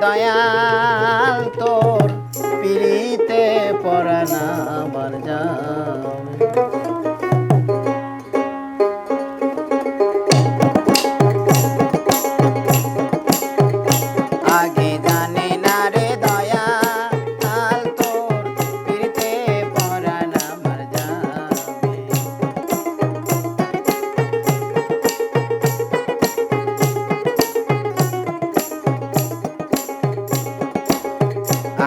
দয়াল তোর পিড়িতে পরাণ আমার যাবে। আগে জানে না রে দয়াল তোর পিড়িতে পরাণ আমার যাবে।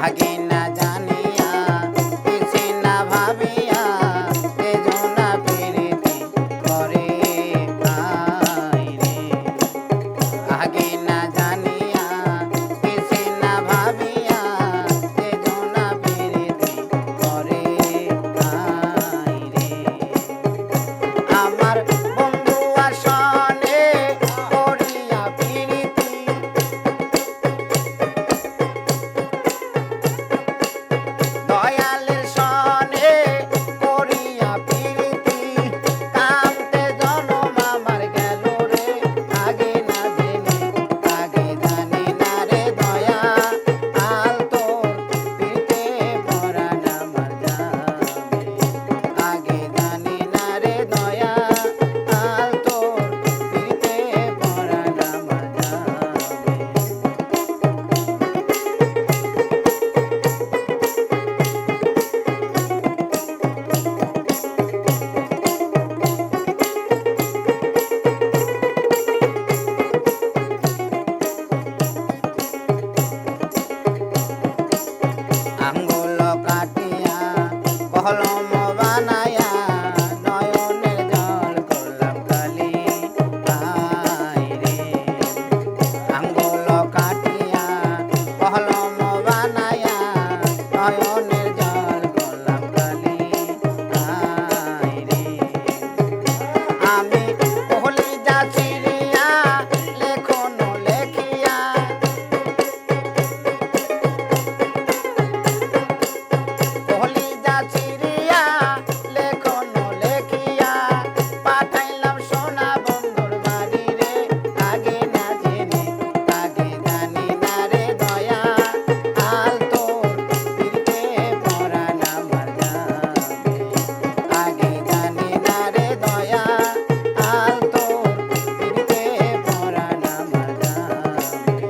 আগে না জানিয়া কিছু না ভাবিয়া তেজনা পিরিতি করে আই রে। আগে না জানিয়া কিছু না ভাবিয়া তেজনা পিরিতি করে আই রে। আমার বন্ধু আসনে করিয়া পিরিতি দয়ালের সনে করিয়া পিরিতি কামতে জনম আমার গেল রে। আগে না জেনে আগে জানি না রে দয়াল তোর পিরিতে পরাণ আমার যাবে। আগে জানি না রে দয়াল তোর পিরিতে পরাণ আমার যাবে। আঙ্গুল কাটিয়া কলম বানায়া নয়নের জল করলাম কালি আই রে। আঙ্গুল কাটিয়া কলম বানায়া নয়নের জল করলাম কালি আই রে। আমি কহলি যা চিড়িয়া লেখন লেখিয়া কহলি যা চিড়িয়া লেখন লেখিয়া পাঠাইলাম সোনা বন্ধুর বাড়ি রে। আগে না জেনে আগে জানি না রে দয়াল তোর পিরিতে পরাণ আমার যাবে। আগে জানি না রে দয়াল তোর পিরিতে পরাণ আমার যাবে।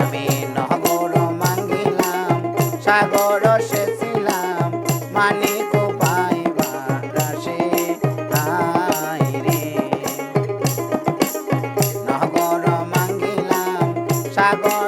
আমি নহবর মাঙ্গিলাম সাগর সেচিলাম মানিক পাইবার রাশে আই রে। নহবর মাঙ্গিলাম সাগর